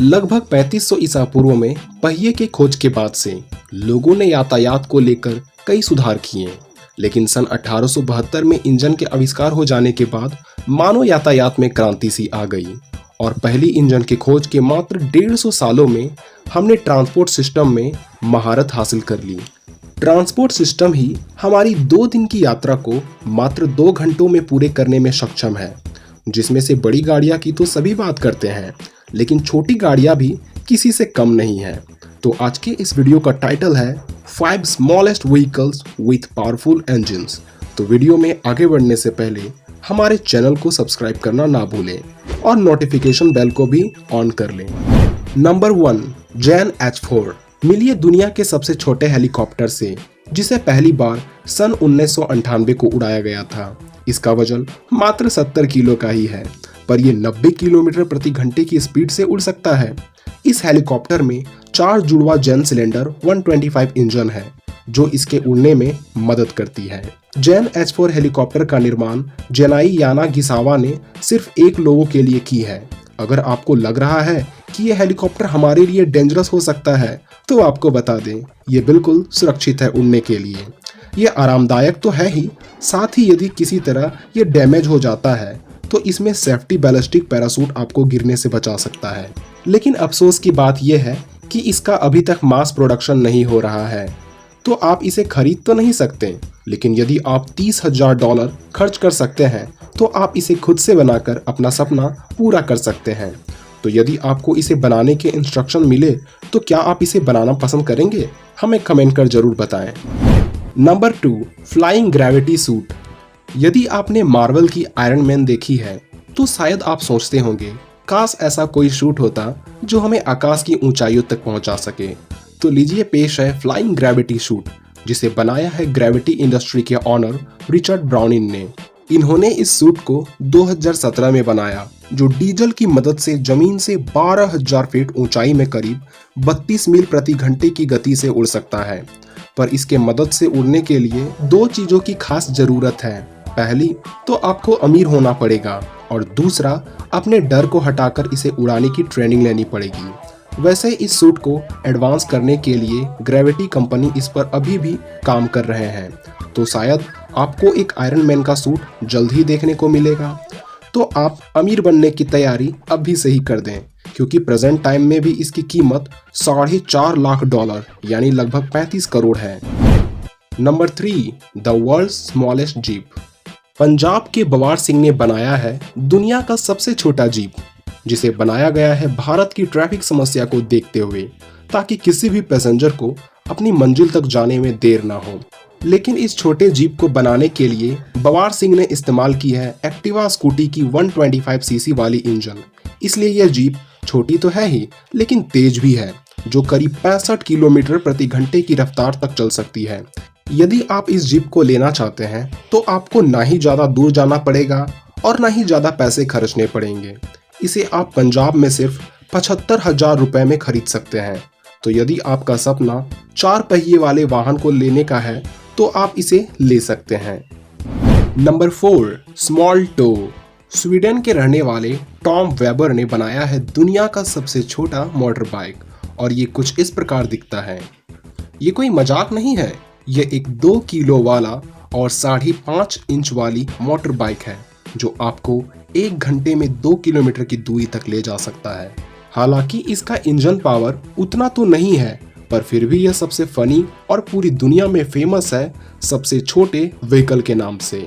लगभग 3500 ईसा पूर्व में पहिए के खोज के बाद से लोगों ने यातायात को लेकर कई सुधार किए, लेकिन सन 1872 में इंजन के आविष्कार हो जाने के बाद मानव यातायात में क्रांति सी आ गई और पहली इंजन की खोज के मात्र 150 सालों में हमने ट्रांसपोर्ट सिस्टम में महारत हासिल कर ली। ट्रांसपोर्ट सिस्टम ही हमारी 2 दिन की यात्रा को मात्र 2 घंटों में पूरे करने में सक्षम है, जिसमें से बड़ी गाड़ियां की तो सभी बात करते हैं, लेकिन छोटी गाड़ियां भी किसी से कम नहीं है। तो आज के इस वीडियो का टाइटल है 5 smallest vehicles with powerful engines. तो वीडियो में आगे बढ़ने से पहले हमारे चैनल को सब्सक्राइब करना ना भूलें और नोटिफिकेशन बेल को भी ऑन कर लें। नंबर 1, जैन H4 मिलिए दुनिया के सबसे छोटे हेलीकॉप्टर से, जिसे पहली बार सन 1998 को उड़ाया गया था। इसका वजन मात्र 70 किलो का ही है, पर यह 90 किलोमीटर प्रति घंटे की स्पीड से उड़ सकता है। इस हेलीकॉप्टर में 4 जुड़वा जैन सिलेंडर 125 इंजन है, जो इसके उड़ने में मदद करती है। जैन H4 हेलीकॉप्टर का निर्माण जेनाई यानागिसावा ने सिर्फ 1 लोगों के लिए की है। अगर आपको लग रहा है कि यह हेलीकॉप्टर हमारे लिए डेंजरस हो सकता है, तो आपको बता दें, ये बिल्कुल सुरक्षित है उड़ने के लिए। ये आरामदायक तो है ही, साथ ही यदि किसी तरह ये डैमेज हो जाता है तो इसमें सेफ्टी बैलिस्टिक पैराशूट आपको गिरने से बचा सकता है। लेकिन अफसोस की बात यह है कि इसका अभी तक मास प्रोडक्शन नहीं हो रहा है, तो आप इसे खरीद तो नहीं सकते, लेकिन यदि आप $30,000 खर्च कर सकते हैं तो आप इसे खुद से बनाकर अपना सपना पूरा कर सकते हैं। तो यदि आपको इसे बनाने के इंस्ट्रक्शन मिले तो क्या आप इसे बनाना पसंद करेंगे? हमें कमेंट कर जरूर बताएं। Number 2, flying gravity suit. यदि आपने मार्वल की आयरन मैन देखी है तो शायद आप सोचते होंगे, काश ऐसा कोई सूट होता जो हमें आकाश की ऊंचाइयों तक पहुंचा सके। तो लीजिए पेश है फ्लाइंग ग्रेविटी सूट, जिसे बनाया है ग्रेविटी इंडस्ट्री के ऑनर रिचर्ड ब्राउनिन ने। इन्होंने इस सूट को 2017 में बनाया, जो डीजल की मदद से जमीन से 12,000 फीट ऊंचाई में करीब 32 मील प्रति घंटे की गति से उड़ सकता है। पर इसके मदद से उड़ने के लिए 2 चीजों की खास जरूरत है। पहली तो आपको अमीर होना पड़ेगा और दूसरा अपने डर को हटाकर इसे उड़ाने की ट्रेनिंग लेनी पड़ेगी। वैसे इस सूट को एडवांस करने के लिए ग्रेविटी कंपनी इस पर अभी भी काम कर रहे हैं, तो शायद आपको एक आयरन मैन का सूट जल्द ही देखने को मिलेगा। तो आप अमीर बनने की तैयारी अभी से ही कर दें, क्योंकि प्रेजेंट टाइम में भी इसकी कीमत $4.5 लाख यानी लगभग 35 करोड़ है। Number 3, the world's smallest jeep. Punjab के बवार सिंह ने बनाया है दुनिया का सबसे छोटा जीप, जिसे बनाया गया है भारत की ट्रैफिक समस्या को देखते हुए, ताकि किसी भी पैसेंजर को अपनी मंजिल तक जाने में देर ना हो। लेकिन इस छोटे जीप को बनाने के लिए बवार सिंह ने इस्तेमाल की है एक्टिवा स्कूटी की 125 सीसी वाली इंजन। इसलिए यह जीप छोटी तो है ही, लेकिन तेज भी है, जो करीब 65 किलोमीटर प्रति घंटे की रफ्तार तक चल सकती है। यदि आप इस जीप को लेना चाहते हैं तो आपको ना ही ज़्यादा दूर जाना पड़ेगा और ना ही ज़्यादा पैसे खर्चने पड़ेंगे। इसे आप पंजाब में सिर्फ 75,000 रुपए में खरीद सकते हैं। तो यदि आपका सपना 4 पहिए वाले वाहन को लेने का है तो आप इसे ले सकते हैं। Number 4, small to. स्वीडन के रहने वाले टॉम वेबर ने बनाया है दुनिया का सबसे छोटा मोटर बाइक, और ये कुछ इस प्रकार दिखता है। ये कोई मजाक नहीं है, ये एक 2 किलो वाला और 5.5 इंच वाली मोटर बाइक है, जो आपको 1 घंटे में 2 किलोमीटर की दूरी तक ले जा सकता है। हालांकि इसका इंजन पावर उतना तो नहीं है, पर फिर भी यह सबसे फनी और पूरी दुनिया में फेमस है सबसे छोटे व्हीकल के नाम से।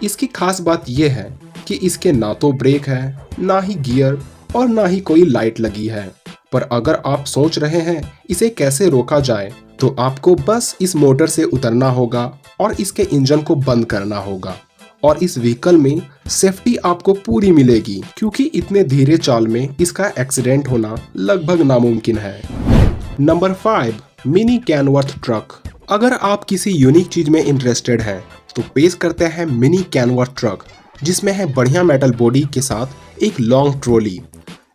इसकी खास बात यह है कि इसके ना तो ब्रेक है, ना ही गियर और ना ही कोई लाइट लगी है। पर अगर आप सोच रहे हैं इसे कैसे रोका जाए, तो आपको बस इस मोटर से उतरना होगा और इसके इंजन को बंद करना होगा, और इस व्हीकल में सेफ्टी आपको पूरी मिलेगी, क्योंकि इतने धीरे चाल में इसका एक्सीडेंट होना लगभग नामुमकिन है। Number 5, mini Kenworth truck. अगर आप किसी यूनिक चीज में इंटरेस्टेड हैं तो पेश करते हैं मिनी कैनवर्थ ट्रक, जिसमें है बढ़िया मेटल बॉडी के साथ एक लॉन्ग ट्रॉली।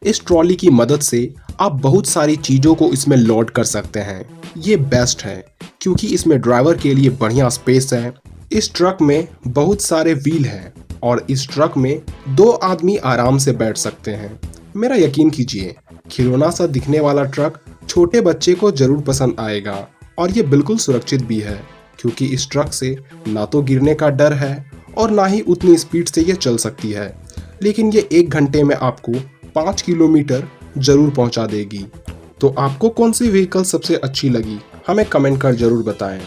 इस ट्रॉली की मदद से आप बहुत सारी चीजों को इसमें लोड कर सकते हैं। ये बेस्ट है क्योंकि इसमें ड्राइवर के लिए बढ़िया स्पेस है। इस ट्रक में बहुत सारे व्हील हैं और इस ट्रक में 2 आदमी आराम से बैठ सकते हैं। मेरा यकीन कीजिए, खिलौना सा दिखने वाला ट्रक छोटे बच्चे को जरूर पसंद आएगा और ये बिल्कुल सुरक्षित भी है, क्योंकि इस ट्रक से ना तो गिरने का डर है और ना ही उतनी स्पीड से ये चल सकती है, लेकिन ये 1 घंटे में आपको 5 किलोमीटर जरूर पहुंचा देगी। तो आपको कौन सी व्हीकल सबसे अच्छी लगी, हमें कमेंट कर जरूर बताएं।